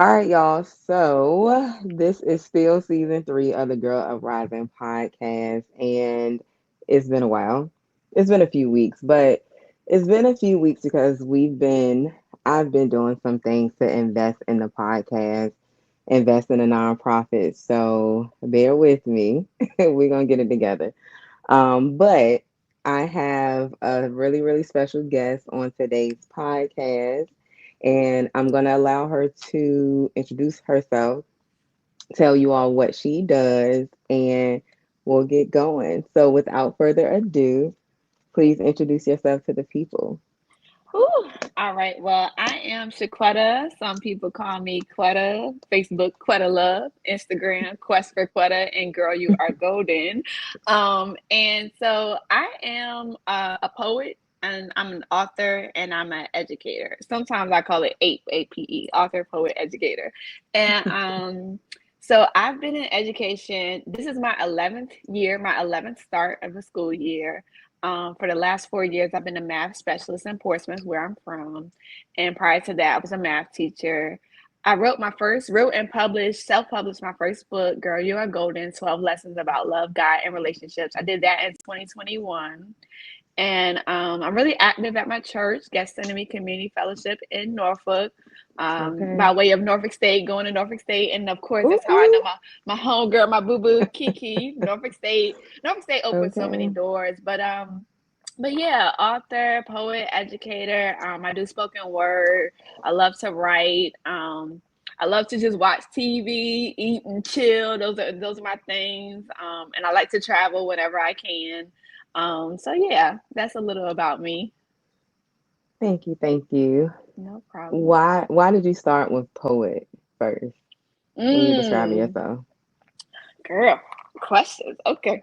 All right, y'all. So this is still season three of the Girl UpRising podcast, and it's been a while. It's been a few weeks, but it's been a few weeks because I've been doing some things to invest in the podcast, invest in a nonprofit. So bear with me. We're gonna get it together. But I have a really, really special guest on today's podcast, and I'm going to allow her to introduce herself, tell you all what she does, and we'll get going. So, without further ado, please introduce yourself to the people. Whew. All right. Well, I am Shaquetta. Some people call me Quetta. Facebook Quetta Love. Instagram Quest for Quetta. And Girl, You Are Golden. And so I am a poet. And I'm an author and I'm an educator. Sometimes I call it APE, author, poet, educator. And so I've been in education. This is my 11th year, my 11th start of the school year. For the last 4 years, I've been a math specialist in Portsmouth, where I'm from. And prior to that, I was a math teacher. I wrote and self-published my first book, Girl, You Are Golden, 12 Lessons About Love, God, and Relationships. I did that in 2021. And I'm really active at my church, Guest Enemy Community Fellowship in Norfolk, Okay. by way of Norfolk State, going to Norfolk State. And of course, Ooh, that's how I know ooh. my homegirl, my boo-boo, Kiki, Norfolk State. Norfolk State opened so many Okay. doors. But yeah, author, poet, educator. I do spoken word. I love to write. I love to just watch TV, eat and chill. Those are my things. And I like to travel whenever I can. So yeah, that's a little about me. Thank you. Thank you. No problem. Why did you start with poet first when you describing Mm, yourself? girl, questions. Okay.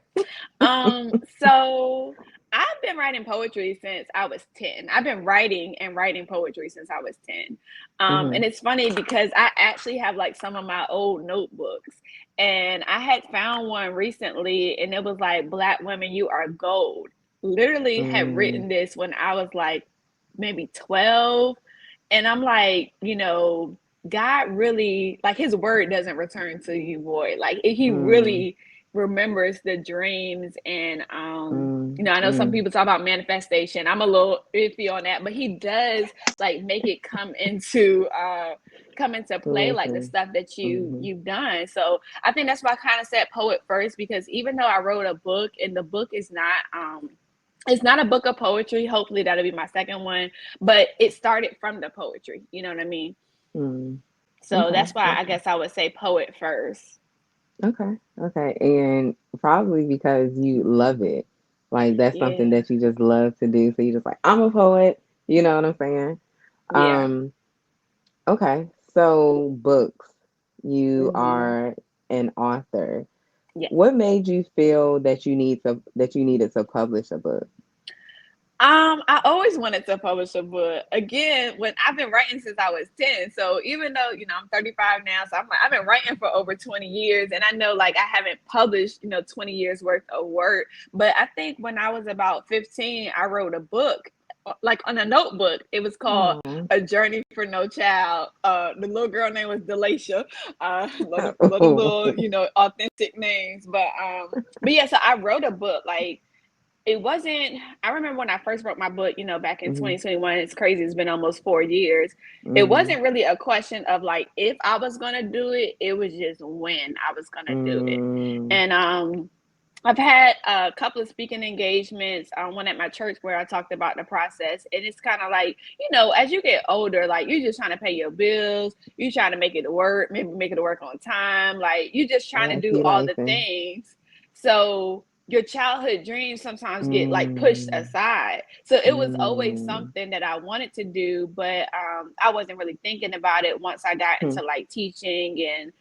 So I've been writing poetry since I was 10. I've been writing and writing poetry since I was 10. And Mm-hmm. it's funny because I actually have like some of my old notebooks. And I had found one recently and it was like, Black women, you are gold. Literally had Mm, written this when I was like maybe 12. And I'm like, God really, like, his word doesn't return to you void. Like, he mm, really remembers the dreams. And I know some mm. people talk about manifestation. I'm a little iffy on that, but he does like make it come into play, like the Fruition. stuff that Hmm. you've done. So I think that's why I kind of said poet first, because even though I wrote a book and the book is not it's not a book of poetry. Hopefully that'll be my second one, but it started from the poetry. You know what I mean? Mm. So Okay. that's why I Okay. guess I would say poet first. Okay. Okay. And probably because you love it. Like that's something Yeah. that you just love to do. So you just like, I'm a poet. You know what I'm saying? Yeah. Um, okay. So books. You Hmm. are an author. Yes. What made you feel that you needed to publish a book? I always wanted to publish a book. Again, when I've been writing since I was 10. So even though, I'm 35 now, so I'm like, I've been writing for over 20 years. And I know like I haven't published, 20 years worth of work. But I think when I was about 15, I wrote a book, like on a notebook. It was called Oh. A Journey for No Child. The little girl name was Delasha. Love the little, authentic names. But yeah, so I wrote a book like it wasn't. I remember when I first wrote my book, back in Hmm. 2021. It's crazy, it's been almost 4 years. It Hmm. wasn't really a question of like if I was gonna do it, it was just when I was gonna do it. Mm. And I've had a couple of speaking engagements, one at my church where I talked about the process. And it's kind of like, as you get older, like you're just trying to pay your bills, you trying to make it work, maybe make it work on time, like you just trying to Life do be all life the and things. So your childhood dreams sometimes get like pushed mm, aside. So it was always mm, something that I wanted to do, but I wasn't really thinking about it once I got hmm, into like teaching and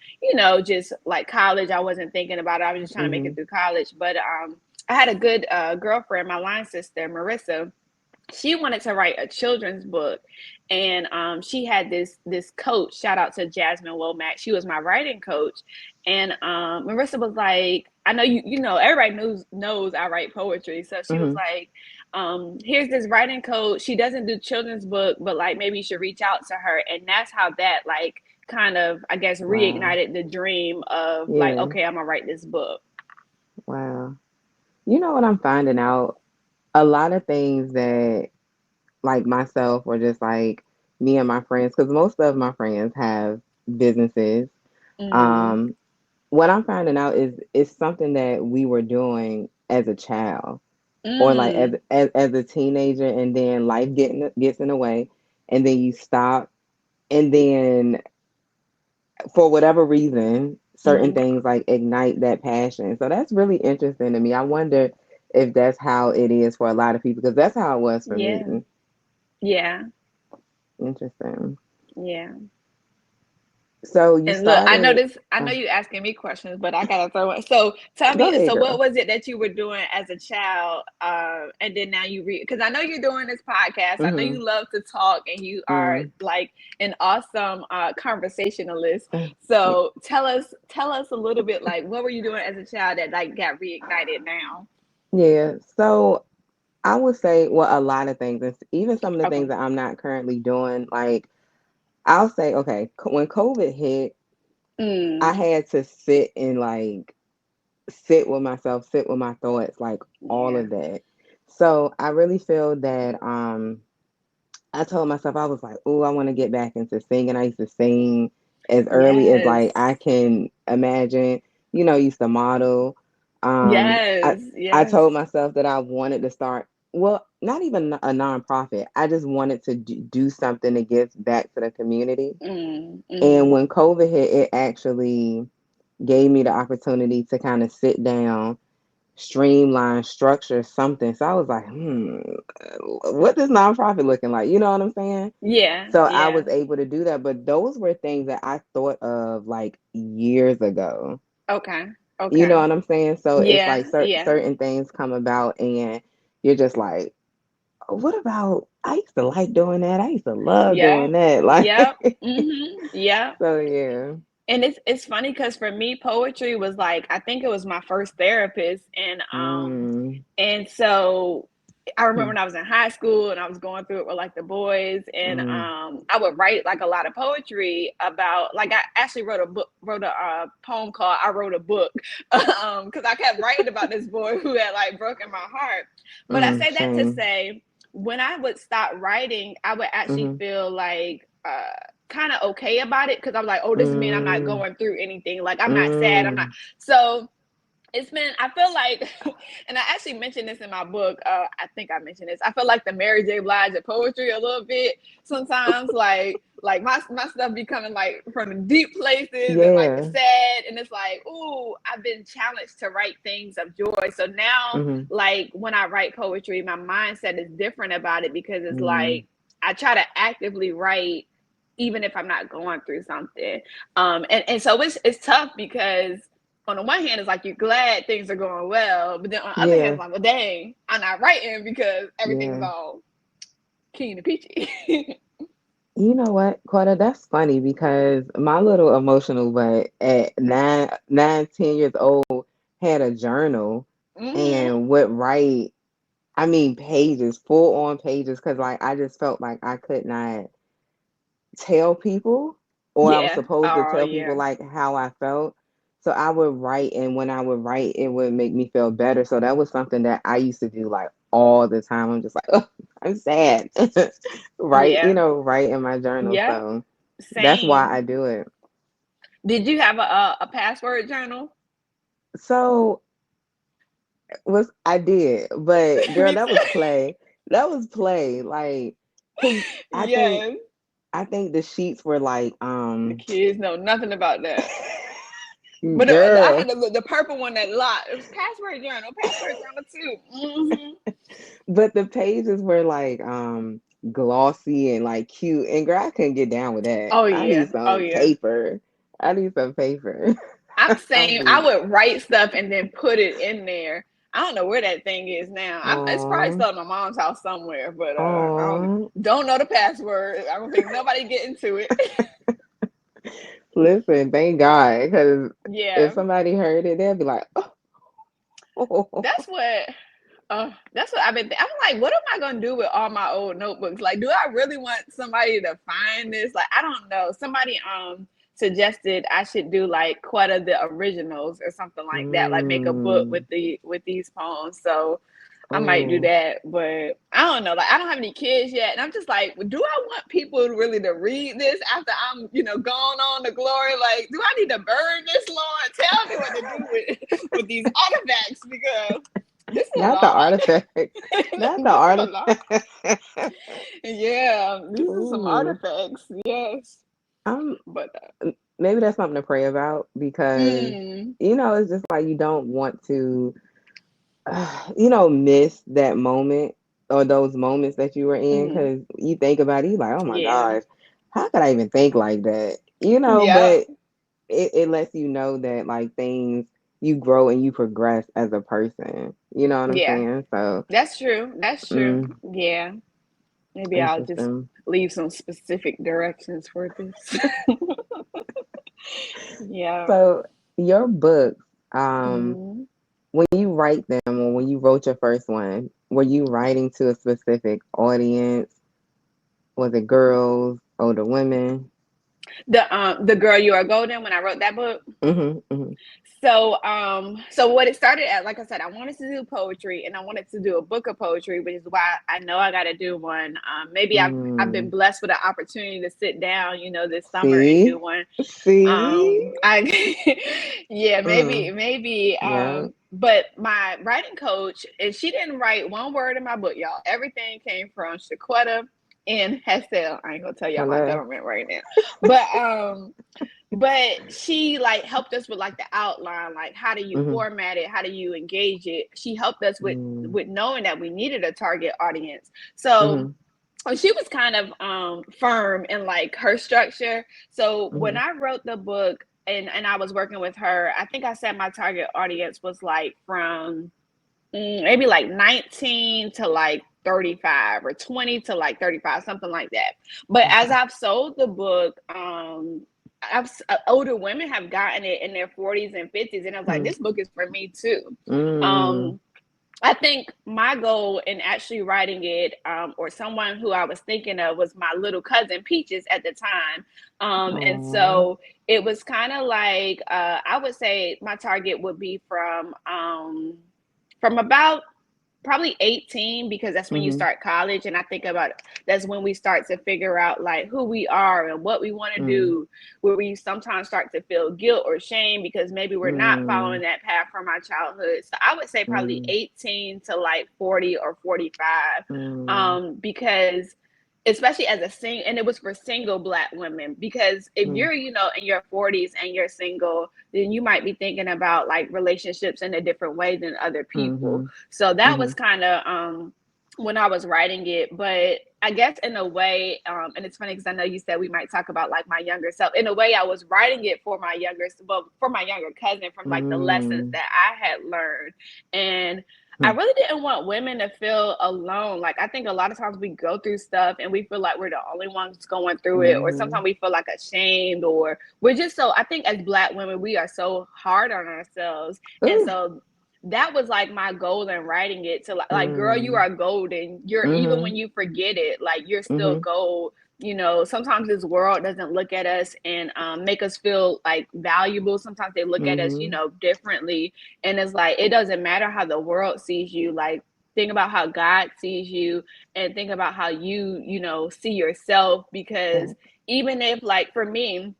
just like college. I wasn't thinking about it. I was just trying to make it mm-hmm, through college. But I had a good girlfriend, my line sister, Marissa. She wanted to write a children's book, and she had this coach. Shout out to Jasmine Womack. She was my writing coach, and Marissa was like, I know everybody knows I write poetry, so she was mm-hmm, like, here's this writing coach. She doesn't do children's book, but like maybe you should reach out to her, and that's how that like kind of, I guess, Wow. reignited the dream of like, Yeah. okay, I'm gonna write this book? Wow. You know what I'm finding out? A lot of things that like myself or just like me and my friends, because most of my friends have businesses. Mm-hmm. Um, what I'm finding out is it's something that we were doing as a child or like Mm. as a teenager, and then life gets in the way, and then you stop, and then for whatever reason, certain Mm-hmm. things like ignite that passion. So that's really interesting to me. I wonder if that's how it is for a lot of people, because that's how it was for me. Yeah. Yeah. Interesting. Yeah. So you And look, I know started. this, I know Oh, you asking me questions, but I gotta throw it. So tell go me, ahead, so what girl. was it that you were doing as a child? And then now you read, because I know you're doing this podcast. I know Mm-hmm. you love to talk and you are Mm. like an awesome conversationalist. So tell us a little bit, like, what were you doing as a child that like got reignited now? Yeah. So I would say, well, a lot of things, and even some of the things Okay. that I'm not currently doing. Like, I'll say, okay, when COVID hit, I Mm, had to sit and like sit with myself, sit with my thoughts, like all yeah. of that. So I really feel that I told myself, I was like, oh, I want to get back into singing. I used to sing as early as Yes. like I can imagine, used to model. Um I Yes. I Yes. told myself that I wanted to start, well, not even a nonprofit. I just wanted to do something to give back to the community. Mm, And mm-hmm. when COVID hit, it actually gave me the opportunity to kind of sit down, streamline, structure something. So I was like, what does nonprofit looking like? You know what I'm saying? Yeah. So I Yeah. was able to do that. But those were things that I thought of like years ago. Okay. You know Okay. what I'm saying? So it's like Yeah. Yeah. certain things come about, and you're just like, what about, I used to like doing that. I used to love Yeah. doing that. Yep. Like, Mm-hmm. Yeah. so yeah. And it's funny because for me, poetry was like, I think it was my first therapist, Mm, and so I remember mm, when I was in high school and I was going through it with like the boys, and mm, I would write like a lot of poetry about, like, I actually wrote a poem called "I Wrote a Book," because I kept writing about this boy who had like broken my heart. But I say that to shame. say, when I would stop writing, I would actually Mm-hmm, feel like kind of okay about it, because I'm like, oh, this means I'm not mm, going through anything. Like, I'm not sad. I'm not. mm. So it's been, I feel like, and I actually mentioned this in my book. I think I mentioned this. I feel like the Mary J. Blige of poetry a little bit sometimes. Like my stuff be coming like from the deep places and like the Yeah. sad, and it's like, ooh, I've been challenged to write things of joy. So now, Mm-hmm, like when I write poetry, my mindset is different about it, because it's mm. like I try to actively write even if I'm not going through something. And so it's tough, because on the one hand, it's like you're glad things are going well, but then on the other hand, Yeah. it's like, well, dang, I'm not writing because everything's Yeah. all keen and peachy. You know what, Quetta? That's funny because my little emotional butt at 10 years old had a journal Mm-hmm. and would write, I mean, pages, full on pages, because like I just felt like I could not tell people, or I was Yeah. supposed to Oh, tell people yeah. like how I felt. So I would write, and when I would write, it would make me feel better. So that was something that I used to do like all the time. I'm just like, oh, I'm sad. Write, Yeah. write in my journal. Yeah. So that's why I Same. do it. Did you have a password journal? So was I did, but girl, Me that was too. play. That was play. Like, cause I think Yes. I think the sheets were like, The kids know nothing about that. But I girl. had the purple one that locked. It was password journal. Password journal too. Mm-hmm. But the pages were like glossy and like cute. And girl, I couldn't get down with that. Oh I need yeah. Oh some yeah. paper. I need some paper. I'm I'll saying I be would write stuff and then put it in there. I don't know where that thing is now. It's probably oh still at my mom's house somewhere, but I oh don't know the password. I don't think nobody get into it. listen, thank God. Because if Yeah, somebody heard it, they'd be like, oh. that's what. That's what I've been. I'm like, what am I gonna do with all my old notebooks? Like, do I really want somebody to find this? Like, I don't know. Somebody suggested I should do like Quetta the originals or something like that, like make a book Mm. with these poems. So I might do Oh, that, but I don't know. Like, I don't have any kids yet, and I'm just like, do I want people really to read this after I'm, gone on to glory? Like, do I need to burn this, Lord? Tell me what to do with these artifacts, because this is a not the lot. artifacts. Not the This is a lot. artifacts. Yeah, these are some Ooh. artifacts. Yes, I'm but maybe that's something to pray about because mm, it's just like you don't want to miss that moment or those moments that you were in mm, because you think about it, you like, oh my yeah, gosh, how could I even think like that? yeah, But it lets you know that like things you grow and you progress as a person. You know what I'm yeah. saying? So, That's true. That's true. mm, Yeah. Maybe I'll just interesting. leave some specific directions for this. Yeah. So, your books, Mhm. when you write them or when you wrote your first one, were you writing to a specific audience? Was it girls, older women? The Girl You Are Golden, when I wrote that book. Mm-hmm, mm-hmm, So what it started at, like I said, I wanted to do poetry and I wanted to do a book of poetry, which is why I know I got to do one. Maybe I've been mm. blessed with the opportunity to sit down, this summer and do See? one. See? I yeah, Mm. maybe. Yeah. But my writing coach, and she didn't write one word in my book, y'all. Everything came from Shaquetta and Hassell. I ain't gonna tell y'all my Hello. government right now, but she like helped us with like the outline, like how do you Mm-hmm, format it, how do you engage it. She helped us with mm, knowing that we needed a target audience. So mm-hmm, she was kind of firm in like her structure. So when mm-hmm, I wrote the book and I was working with her, I think I said my target audience was like from maybe like 19 to like 35 or 20 to like 35, something like that. But as okay. I've sold the book, older women have gotten it in their 40s and 50s, and I was like, Mm, this book is for me too. mm, um I think my goal in actually writing it, or someone who I was thinking of, was my little cousin Peaches at the time. And aw, so it was kind of like, I would say my target would be from about probably 18, because that's when you mm-hmm, start college. And I think about, that's when we start to figure out like who we are and what we want to mm, do, where we sometimes start to feel guilt or shame because maybe we're not following mm, that path from our childhood. So I would say probably mm, 18 to like 40 or 45. mm, Because especially as a single, and it was for single Black women, because if mm, you're in your 40s and you're single, then you might be thinking about like relationships in a different way than other people. mm-hmm, So that mm-hmm, was kind of when I was writing it. But I guess in a way, and it's funny because I know you said we might talk about like my younger self. In a way, I was writing it for my for my younger cousin, from like the lessons mm, that I had learned. And I really didn't want women to feel alone. Like, I think a lot of times we go through stuff and we feel like we're the only ones going through it, or mm-hmm, sometimes we feel like ashamed, or we're just so, I think as Black women, we are so hard on ourselves. And ooh, so that was like my goal in writing it, to like, girl, you mm, are golden. You're, even mm-hmm, when you forget it, like, you're still mm-hmm, gold. Sometimes this world doesn't look at us and make us feel like valuable. Sometimes they look at us, mm-hmm, differently. And it's like, it doesn't matter how the world sees you. Like, think about how God sees you, and think about how you see yourself. Because even if, like, for me,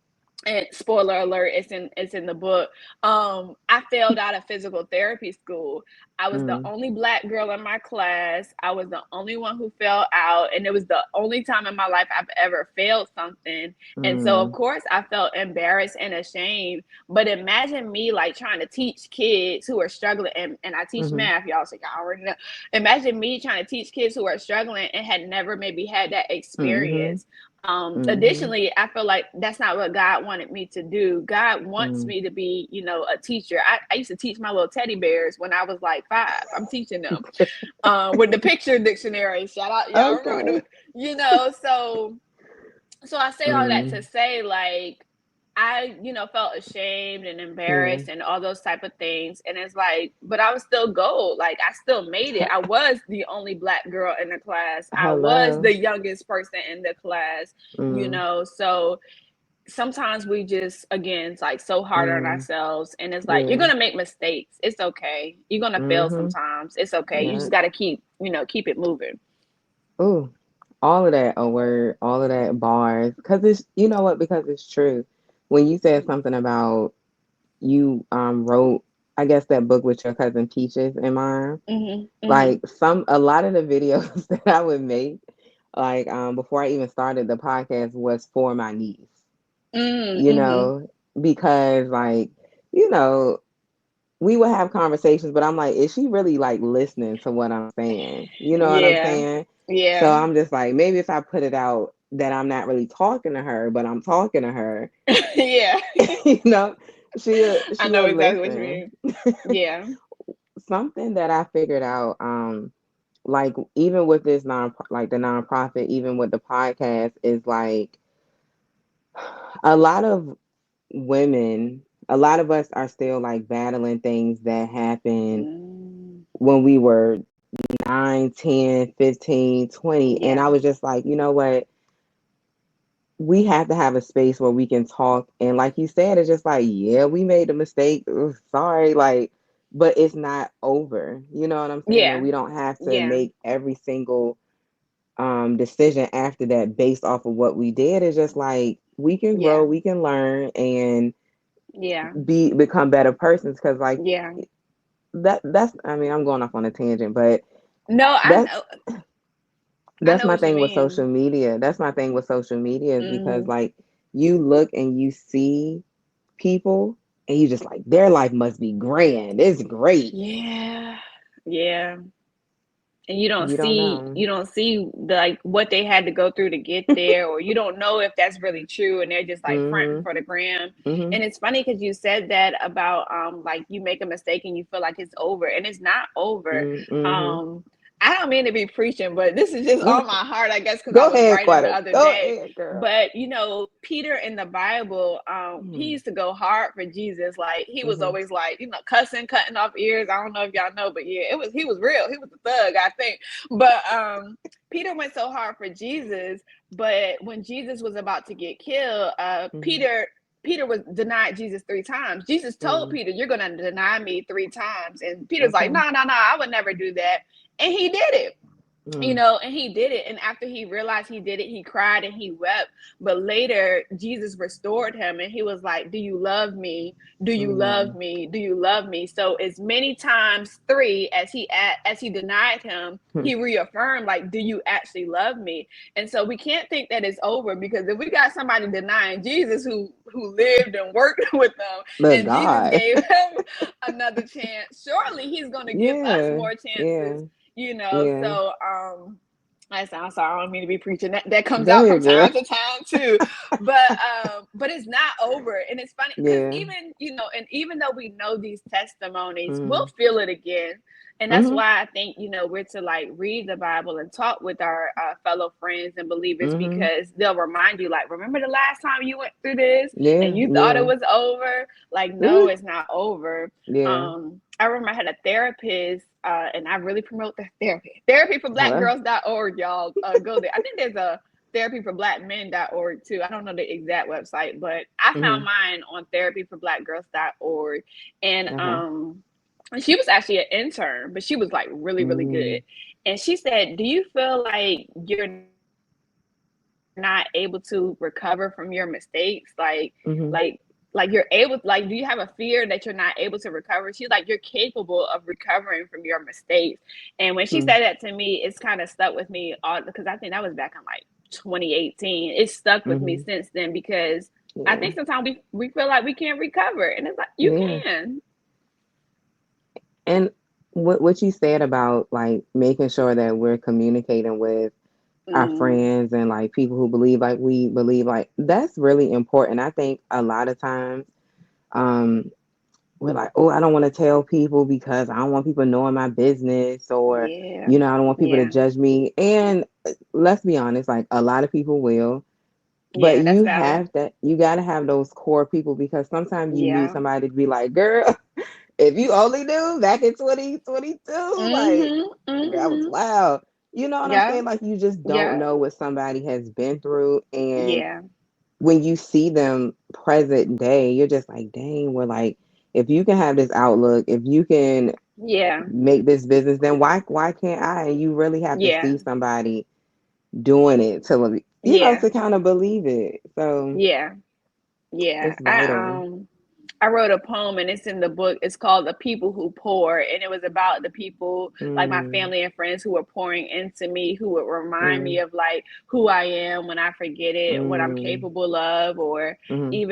and spoiler alert, it's in the book, I failed out of physical therapy school. I was the mm, only Black girl in my class. I was the only one who fell out, and it was the only time in my life I've ever failed something. And so of mm, course I felt embarrassed and ashamed. But imagine me like trying to teach kids who are struggling, and I teach mm-hmm, math, y'all, so y'all already know. Imagine me trying to teach kids who are struggling and had never maybe had that mm-hmm, experience. mm-hmm, Additionally, I feel like that's not what God wanted me to do. God wants mm. me to be, a teacher. I used to teach my little teddy bears when I was like 5. I'm teaching them with the picture dictionary. Shout out, y'all remember Okay. so I say all that to Mm, say, like, I, felt ashamed and yeah. embarrassed and all those type of things. And it's like, but I was still gold. Like, I still made it. I was the only Black girl in the class. I was Hello. the youngest person in the class, Mm, so sometimes we just, again, it's like so hard on Mm, ourselves, and it's like you're yeah. gonna make mistakes. It's okay. You're gonna fail Mm-hmm. sometimes. It's okay. You Yeah. just gotta keep, keep it moving. Ooh, all of that a word, all of that bars. Because it's, you know what? Because it's true. When you said something about you wrote, I guess, that book with your cousin Peaches in mind, Mhm. like Mhm. a lot of the videos that I would make, like before I even started the podcast, was for my niece. Mm. You Mhm. know, because like, you know, we would have conversations, but I'm like, is she really like listening to what I'm saying? You know what I'm Yeah. saying? So Yeah. I'm just like, maybe if I put it out that I'm not really talking to her, but I'm talking to her, Yeah. you know, I know she'll exactly what you listen. mean. Yeah. Something that I figured out, like even with this like the nonprofit, even with the podcast, is like a lot of women, a lot of us are still like battling things that happened Mm. when we were 9, 10, 15, 20. And Yeah. I was just like, you know what? We have to have a space where we can talk. And like you said, it's just like, yeah, we made a mistake. Ugh, sorry. Like, but it's not over. You know what I'm saying? And Yeah. we don't have to Yeah. make every single decision after that based off of what we did. It's just like we can grow, Yeah. we can learn and Yeah. become better persons. Cause like Yeah. that's I mean, I'm going off on a tangent, but No, that's I that's know my what you thing with social mean. media. That's my thing with social media is because Mhm. like you look and you see people and you just like their life must be grand. It's great. Yeah. Yeah. And you don't You don't see know. you don't see the, like, what they had to go through to get there, or you don't know if that's really true, and they're just like fronting Mhm. for the gram. Mhm. And it's funny because you said that about, like, you make a mistake and you feel like it's over, and it's not over. Mhm. um I don't mean to be preaching, but this is just on my heart, I guess, because I Go was ahead, writing the Quetta. other Go day. ahead, girl. But Peter in the Bible, he Mhm. used to go hard for Jesus. Like, he was Mhm. always like, cussing, cutting off ears. I don't know if y'all know, but yeah, he was real. He was a thug, I think. But Peter went so hard for Jesus, but when Jesus was about to get killed, Mhm. Peter was denied Jesus 3 times. Jesus told Mhm. Peter, "You're gonna deny me 3 times," and Peter's like, Okay. "No, no, no, I would never do that," and he did it. Mm. And he did it. And after he realized he did it, he cried and he wept. But later, Jesus restored him and he was like, "Do you love me? Do you love Mm. me? Do you love me?" So as many times three as he denied him, he reaffirmed, like, "Do you actually love me?" And so we can't think that it's over, because if we got somebody denying Jesus who lived and worked with them, But and Jesus God. gave him another chance, surely he's going to give us Yeah. more Yeah. chances. Yeah. So I sound sorry, I don't mean to be preaching. That comes Go out from ahead, girl. time to time too. But it's not over. And it's funny because Yeah. even though we know these testimonies, we'll Mm. feel it again. And that's Mhm. why I think, we're to, like, read the Bible and talk with our fellow friends and believers, Mhm. because they'll remind you, like, remember the last time you went through this Yeah. and you thought it Yeah. was over? Like, no, Ooh. it's not over. Yeah. I remember I had a therapist, and I really promote the therapy. Hello. Therapyforblackgirls.org, y'all. Go there. I think there's a therapyforblackmen.org too. I don't know the exact website, but I found Mhm. mine on therapyforblackgirls.org. And Okay. she was actually an intern, but she was like really, really good. Mm. And she said, "Do you feel like you're not able to recover from your mistakes? Mhm. Like you're able, like, do you have a fear that you're not able to recover?" She's like, "You're capable of recovering from your mistakes." And when she Mm. said that to me, it's kind of stuck with me, all because I think that was back in like 2018. It stuck with me Mhm. since then, because I Yeah. think sometimes we feel like we can't recover, and it's like, you Yeah. can. And what you said about like making sure that we're communicating with our Mm, friends and like people who believe like we believe, like that's really important. I think a lot of times um we're like, oh, I don't want to tell people because I don't want people knowing my business, or yeah, I don't want people to yeah, judge me. And let's be honest, like a lot of people will, but yeah. That's valid. you got to have those core people, because sometimes you need Yeah. somebody to be like, girl, if you only knew back in 2022, like Mhm. that was Mhm. wild. You know what I'm Yeah. saying? Like you just don't Yeah. know what somebody has been through, and Yeah. when you see them present day, you're just like, dang, we're like, if you can have this outlook, if you can Yeah. make this business, then why can't I? And you really have to Yeah. see somebody doing it to Yeah. to kind of believe it. So Yeah. Yeah. it's vital. I wrote a poem and it's in the book. It's called The People Who Pour. And it was about the people like my Mm, family and friends who were pouring into me, who would remind me mm, of like who I am when I forget it, what I'm mm, capable of, or mm,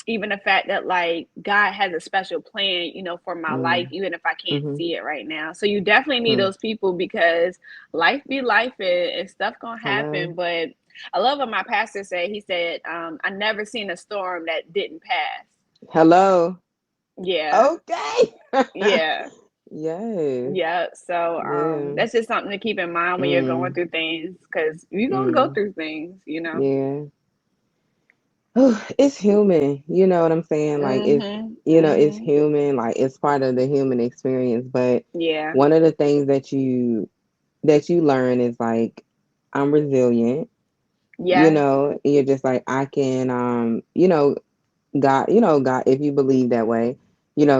even the fact that like God has a special plan, for my life, mm, even if I can't mm, see it right now. So you definitely need mm. those people because life be life and stuff gonna happen. Hello, But I love what my pastor said. He said, I never seen a storm that didn't pass. hello. Yeah, Okay. yeah, Yes. yeah. So Yeah. that's just something to keep in mind when you're going Mm, through things, because you're gonna go mm. through things. Yeah. It's human. You know what I'm saying? Like it's Mhm. it's Mhm. human. Like it's part of the human experience. But Yeah. one of the things that you learn is like I'm resilient. Yes. You're just like I can God, God, if you believe that way,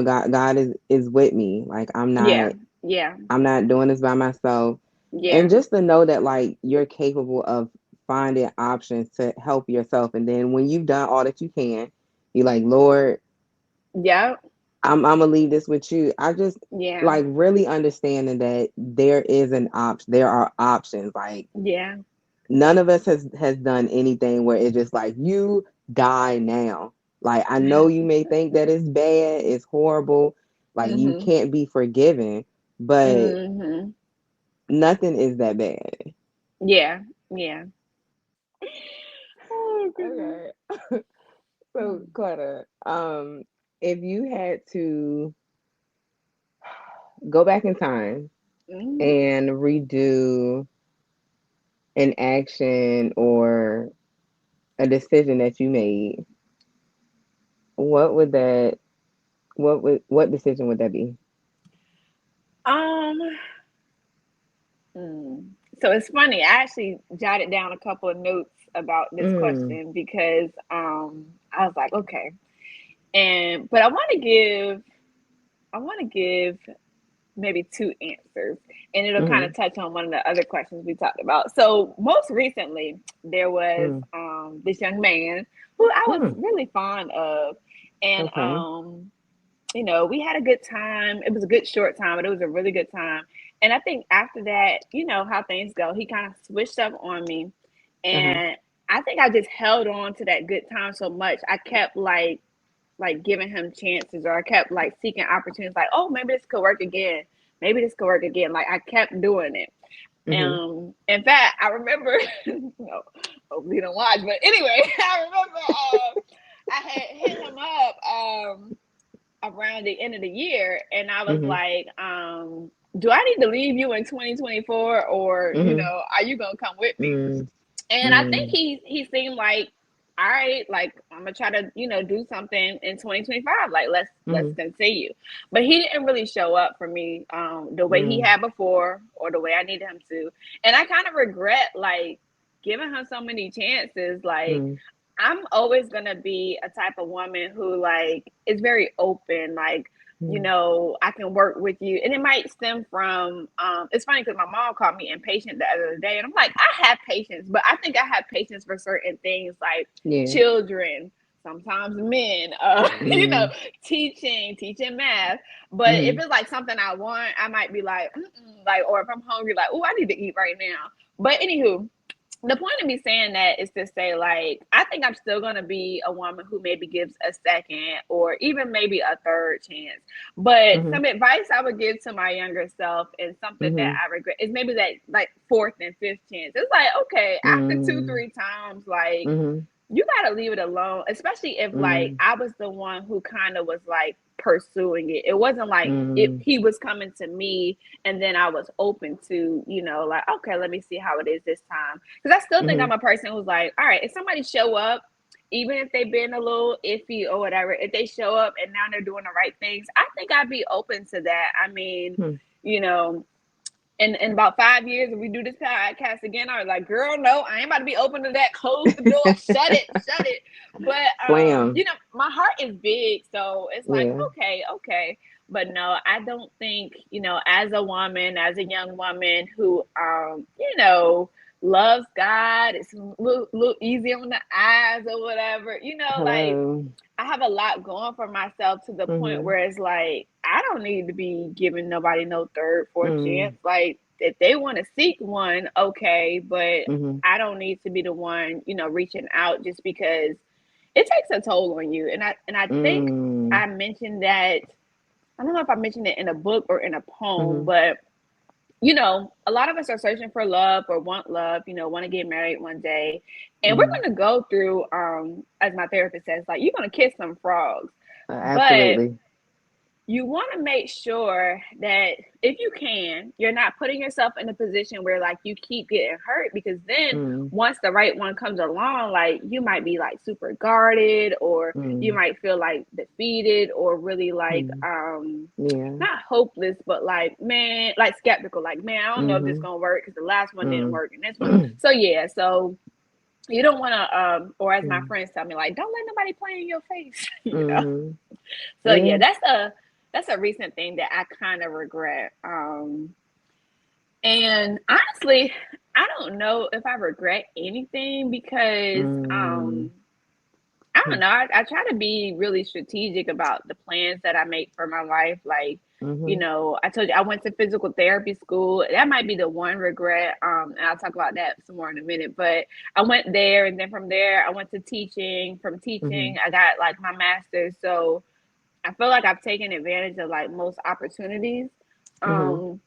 God is with me. Like Yeah. Yeah. I'm not doing this by myself. And Yeah. just to know that like you're capable of finding options to help yourself. And then when you've done all that you can, you're like, Lord, Yep. I'm gonna leave this with you. I just Yeah. like really understanding that there is an option. There are options. Like Yeah. none of us has done anything where it's just like you die now. Like I know you may think that it's bad, it's horrible, like you Mhm. can't be forgiven, but Mhm. nothing is that bad. Yeah. Yeah. Oh goodness. Okay. So Clutter, if you had to go back in time Mhm. and redo an action or a decision that you made, what would that what decision would that be? Um. Mm. So it's funny. I actually jotted down a couple of notes about this Mm, question because I was like, okay, and but I want to give maybe two answers, and it'll kind of mm-hmm, touch on one of the other questions we talked about. So most recently, there was mm, this young man who I was mm. really fond of, and Okay. we had a good time. It was a good short time, but it was a really good time. And I think after that, how things go, he kind of switched up on me. Uh-huh. And I think I just held on to that good time so much. I kept like giving him chances, or I kept like seeking opportunities like, oh, maybe this could work again. Maybe this could work again. Like I kept doing it. Mm-hmm. In fact, I remember, hopefully you don't watch, but anyway, I remember I had hit him up around the end of the year, and I was Mm-hmm. like, do I need to leave you in 2024, or Mm-hmm. are you gonna come with me? Mm, And I think mm, he seemed like, all right, like I'm gonna try to do something in 2025. Like let's mm, continue. But he didn't really show up for me the way he mm, had before, or the way I needed him to. And I kind of regret like giving him so many chances. Like mm, I'm always gonna be a type of woman who like is very open. Like, mm, I can work with you. And it might stem from it's funny because my mom called me impatient the other day, and I'm like, I have patience, but I think I have patience for certain things like yeah. children, sometimes men, Mm, teaching math. But if mm, it's like something I want, I might be like, mm-mm, like, or if I'm hungry, like, oh, I need to eat right now. But anywho, the point of me saying that is to say, like, I think I'm still going to be a woman who maybe gives a second or even maybe a third chance. But mm, some advice I would give to my younger self, and something that mm, I regret, is maybe that like fourth and fifth chance. It's like, okay, after two, mm, 3 times, like, mm, you gotta leave it alone, especially if like mm, I was the one who kind of was like pursuing it. It wasn't like mm, he was coming to me and then I was open to, like, okay, let me see how it is this time. Because I still think mm, I'm a person who's like, all right, if somebody show up, even if they've been a little iffy or whatever, if they show up and now they're doing the right things, I think I'd be open to that. I mean, mm, you know, in about 5 years, if we do this podcast again, I was like, girl, no, I ain't about to be open to that. Close the door, shut it. But Slam. my heart is big, so it's like, Yeah. okay. But no, I don't think, as a woman, as a young woman who loves God, it's a little easy on the eyes or whatever, like Hello. I have a lot going for myself to the point Mhm. where it's like I don't need to be giving nobody no third, fourth chance. Mhm. Like if they want to seek one, okay, but Mhm. I don't need to be the one, reaching out just because it takes a toll on you. And I think Mm. I mentioned that I don't know if I mentioned it in a book or in a poem, Mhm. but a lot of us are searching for love or want love, want to get married one day. And we're Mhm. going to go through, as my therapist says, like, you're going to kiss some frogs. But Absolutely. you want to make sure that if you can, you're not putting yourself in a position where like you keep getting hurt because then Mm. once the right one comes along, like you might be like super guarded or you Mm. might feel like defeated or really like Mm. Yeah. not hopeless, but like man, like skeptical, like man, I don't know if this Mhm. gonna work because the last one didn't Mm. work and this one. So yeah, so you don't want to or as my Mm. friends tell me, like don't let nobody play in your face, Mhm. so yeah, Yeah. that's a recent thing that I kind of regret. And honestly, I don't know if I regret anything because Mm. I don't know. I try to be really strategic about the plans that I make for my life. Like, Mhm. I told you I went to physical therapy school. That might be the one regret. And I'll talk about that some more in a minute. But I went there, and then from there, I went to teaching. From teaching, Mhm. I got like my master's. So I feel like I've taken advantage of like most opportunities. Mhm. Um,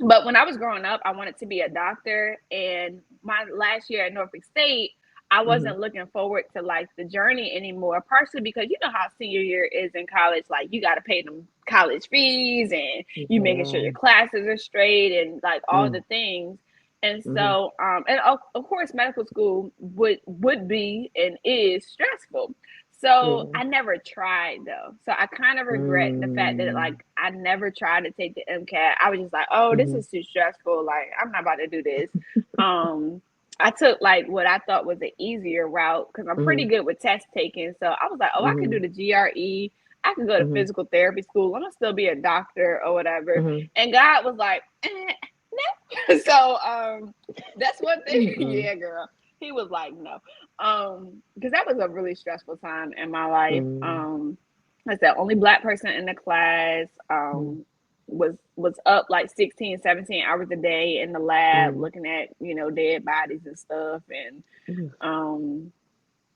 but when I was growing up, I wanted to be a doctor. And my last year at Norfolk State, I Mhm. wasn't looking forward to like the journey anymore. Partially because you know how senior year is in college, like you got to pay them college fees and you making sure your Girl. classes are straight and like all the Mm. things. And Mhm. so, and of course, medical school would be and is stressful. So Yeah. I never tried though. So I kind of regret the fact that Mm. like I never tried to take the MCAT. I was just like, oh, this Mhm. is too stressful. Like I'm not about to do this. Um, I took like what I thought was an easier route because I'm pretty Mhm. good with test taking. So I was like, oh, I could do Mhm. the GRE. I could go to Mhm. physical therapy school. I'm gonna still be a doctor or whatever. Mhm. And God was like, no. So that's one thing. Mm-mm. Yeah, girl. He was like, no. Because that was a really stressful time in my life. Mm. I said only black person in the class. Mhm. Was up like 16, 17 hours a day in the lab Mhm. looking at, dead bodies and stuff. And Mhm. um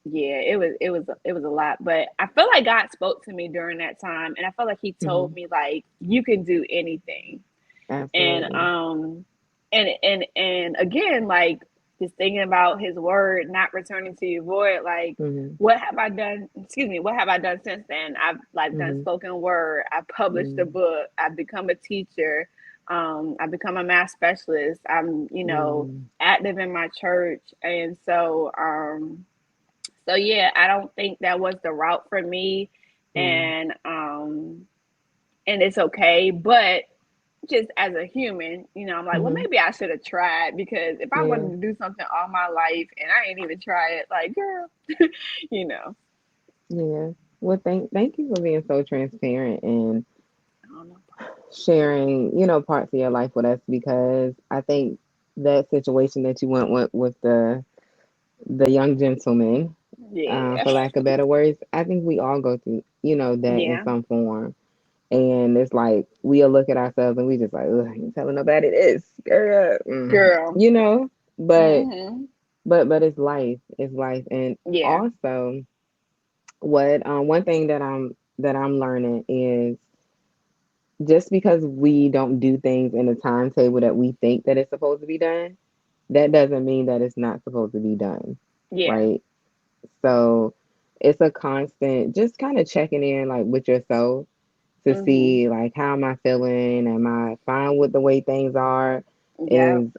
yeah, it was a lot. But I feel like God spoke to me during that time and I felt like he told Mhm. me like you can do anything. And Absolutely. and again, like just thinking about his word not returning to you void, like Mhm. what have I done, excuse me, what have I done since then? I've like done Mhm. spoken word, I've published a Mhm. book, I've become a teacher, I've become a math specialist, I'm, Mhm. active in my church. And so yeah, I don't think that was the route for me. Mhm. And it's okay. But just as a human, I'm like, well, Mhm. maybe I should have tried because if I Yeah. wanted to do something all my life and I ain't even try it, like, girl, you know, Yeah. Well, thank you for being so transparent and I don't know. sharing, parts of your life with us because I think that situation that you went with the young gentleman, Yeah, for lack of better words, I think we all go through, that in yeah, some form. And it's like we'll look at ourselves and we just like, ugh, I ain't telling nobody this, girl. girl. But Mm-hmm. but it's life. It's life. And Yeah, also what one thing that I'm learning is just because we don't do things in the timetable that we think that it's supposed to be done, that doesn't mean that it's not supposed to be done. yeah, Right. So it's a constant just kind of checking in like with yourself to mm-hmm. see like how am I feeling? Am I fine with the way things are? Yeah, Is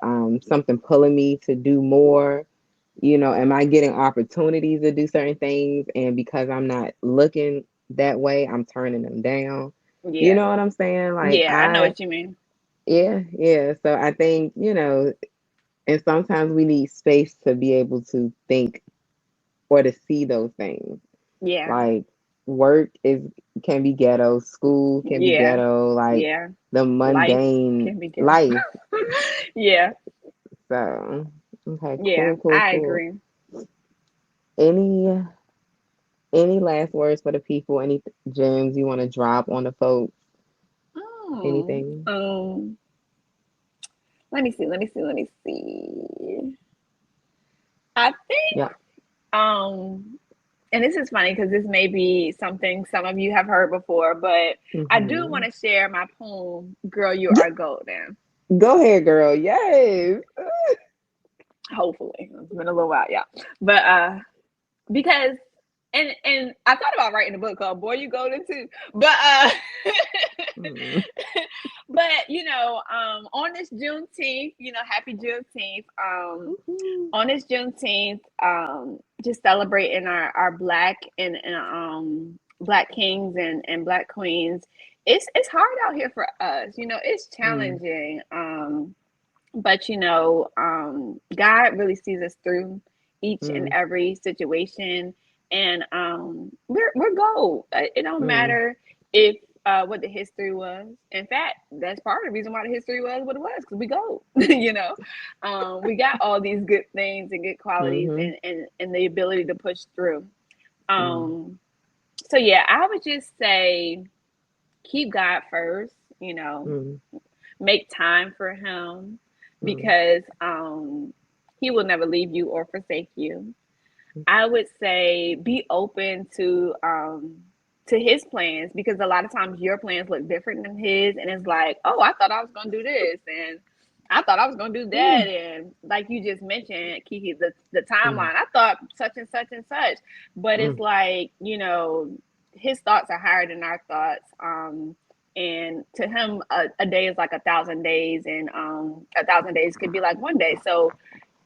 something pulling me to do more? Am I getting opportunities to do certain things? And because I'm not looking that way, I'm turning them down. You yeah, know what I'm saying? Like yeah. I know I what you mean. Yeah, yeah. So I think, and sometimes we need space to be able to think or to see those things. Yeah. Like work is can be ghetto, school can be Yeah. ghetto, like Yeah. the Life mundane can be ghetto. life. Yeah. So, okay, Yeah. cool, cool, I cool. agree. Any any last words for the people? Any gems you want to drop on the folks? Oh, Anything? let me see. Let me see. Let me see. I think, Yeah. um, and this is funny because this may be something some of you have heard before, but I do want Hmm. to share my poem, Girl, You Are Golden. Go ahead, girl. Yes. Hopefully. It's been a little while, yeah. But because and I thought about writing a book called Boy You Golden too. But Mm. but on this Juneteenth, happy Juneteenth. Mhm. On this Juneteenth, just celebrating our black and black kings and black queens. It's hard out here for us. It's Mm. challenging. But God really sees us through each and Mm. every situation, and we're gold. It don't Mm. matter if what the history was. In fact, that's part of the reason why the history was what it was, because we gold. We got all these good things and good qualities, Mhm. and the ability to push through. Mm. Um, so yeah, I would just say keep God first. Mm. Make time for him, Mm. because he will never leave you or forsake you. I would say be open to his plans, because a lot of times your plans look different than his, and it's like, oh, I thought I was gonna do this, and I thought I was gonna do that, Mm. and like you just mentioned, Kiki, the Mm. timeline, I thought such and such and such, but it's Mm. like, his thoughts are higher than our thoughts. And to him, a day is like 1,000 days, and 1,000 days could be like one day. So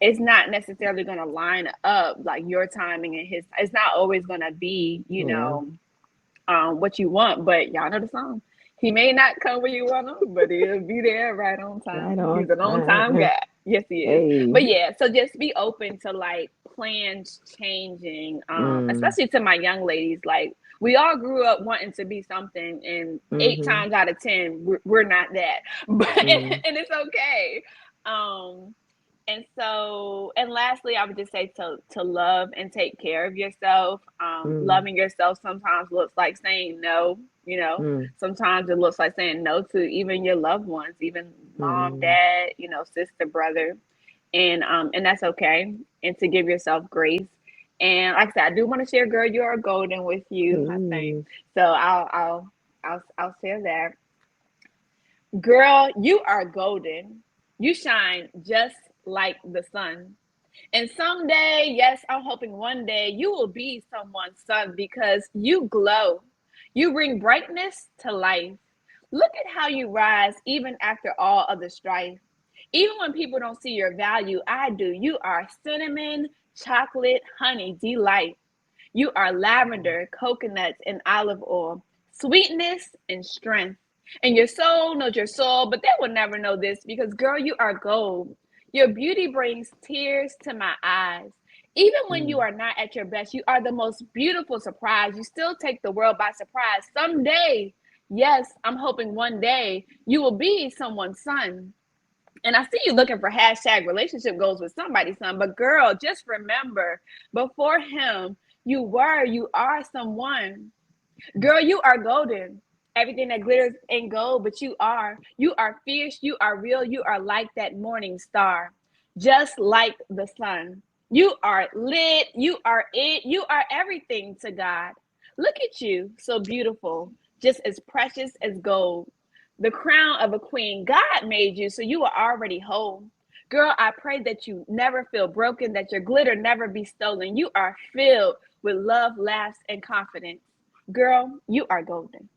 it's not necessarily going to line up like your timing and his. It's not always going to be, Yeah. what you want. But y'all know the song. He may not come where you want him, but he'll be there right on Right time. on He's an on time time. guy. Yes, he is. Hey. But yeah, so just be open to like plans changing, Mm. especially to my young ladies. Like, we all grew up wanting to be something, and eight Mhm. times out of 10, we're not that. But Mm. and it's okay. Um, and lastly, I would just say to love and take care of yourself. Mm. Loving yourself sometimes looks like saying no. Mm. Sometimes it looks like saying no to even your loved ones, even mom, Mm. dad, sister, brother, and that's okay. And to give yourself grace. And like I said, I do want to share, girl, you are golden with you. I think Ooh. so. I'll share that. Girl, you are golden. You shine just like the sun. And someday, yes, I'm hoping one day you will be someone's son, because you glow. You bring brightness to life. Look at how you rise even after all of the strife. Even when people don't see your value, I do. You are cinnamon, chocolate, honey, delight. You are lavender, coconuts, and olive oil, sweetness and strength. And your soul knows your soul, but they will never know this, because, girl, you are gold. Your beauty brings tears to my eyes. Even when you Mm. are not at your best, you are the most beautiful surprise. You still take the world by surprise. Someday, yes, I'm hoping one day you will be someone's son. And I see you looking for hashtag relationship goals with somebody's son. But girl, just remember, before him, you are someone. Girl, you are golden. Everything that glitters ain't gold, but you are. You are fierce, you are real, you are like that morning star, just like the sun. You are lit, you are it, you are everything to God. Look at you, so beautiful, just as precious as gold. The crown of a queen. God made you, so you are already whole. Girl, I pray that you never feel broken, that your glitter never be stolen. You are filled with love, laughs, and confidence. Girl, you are golden.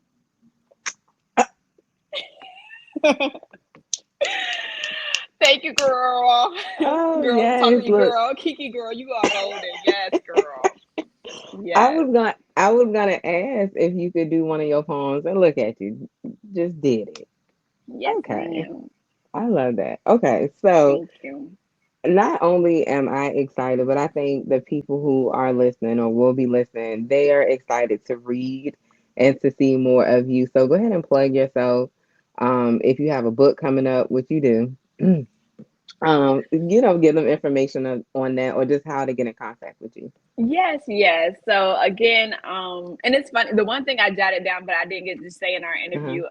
Thank you, girl. Oh Girl, talk to yes. you, Look, girl. Kiki, girl, you are golden. Yes, girl. I Yes. was gonna I was gonna ask if you could do one of your poems, and look at you, just did it. Yes, Okay. ma'am. I love that. Okay, so Thank you. not only am I excited, but I think the people who are listening or will be listening, they are excited to read and to see more of you. So go ahead and plug yourself. If you have a book coming up, which you do, give them information on that or just how to get in contact with you. Yes, yes. So again, and it's funny. The one thing I jotted down, but I didn't get to say in our Uh-huh. interview.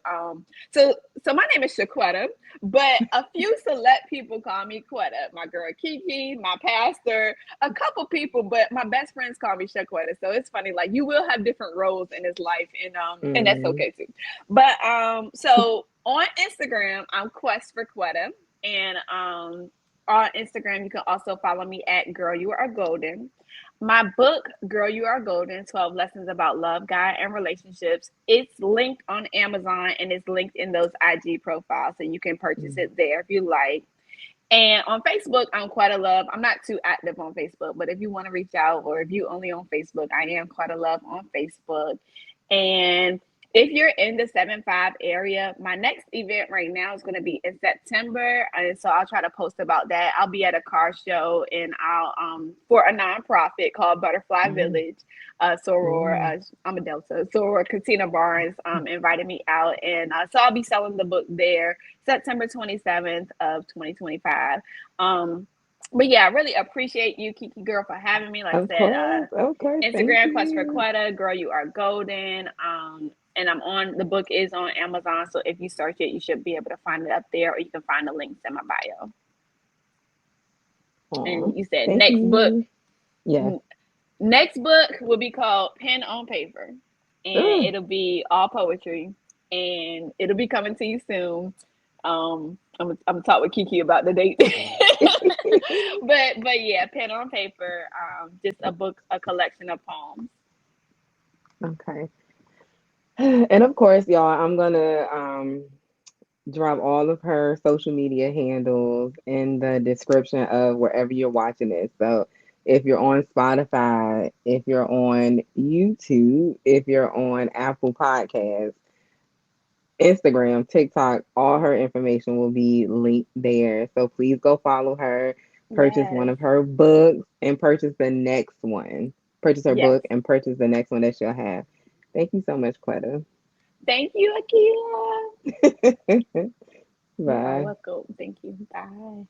So my name is Shaquetta, but a few select people call me Quetta. My girl Kiki, my pastor, a couple people, but my best friends call me Shaquetta. So it's funny. Like you will have different roles in this life, and that's Mm. okay too. But so on Instagram, I'm Quest for Quetta, and on Instagram you can also follow me at Girl You Are Golden. My book, Girl You Are Golden 12 Lessons About Love, God, and Relationships, it's linked on Amazon and it's linked in those IG profiles. So you can purchase Mm. it there if you like. And on Facebook, I'm quite a love. I'm not too active on Facebook, but if you want to reach out or if you only on Facebook, I am quite a love on Facebook. And if you're in the 7-5 area, my next event right now is going to be in September. And so I'll try to post about that. I'll be at a car show and I'll for a nonprofit called Butterfly Mm. Village. Soror, Mm. I'm a Delta. Soror Katina Barnes invited me out. And so I'll be selling the book there September 27th of 2025. Um, but yeah, I really appreciate you, Kiki girl, for having me. Like Of I said, course. Okay. Thank Instagram Quest for you. Quetta, Girl You Are Golden. And the book is on Amazon. So if you search it, you should be able to find it up there, or you can find the links in my bio. Aw. And you said Thank you. Yes. next book will be called Pen on Paper, and Ugh. it'll be all poetry, and it'll be coming to you soon. I'm gonna talk with Kiki about the date, but yeah, Pen on Paper, just a book, a collection of poems. Okay. And of course, y'all, I'm gonna drop all of her social media handles in the description of wherever you're watching this. So if you're on Spotify, if you're on YouTube, if you're on Apple Podcasts, Instagram, TikTok, all her information will be linked there. So please go follow her, purchase one Yes, of her books, and purchase the next one. Purchase her yes. book and purchase the next one that she'll have. Thank you so much, Quetta. Thank you, Akila. You are Bye. welcome. Thank you. Bye.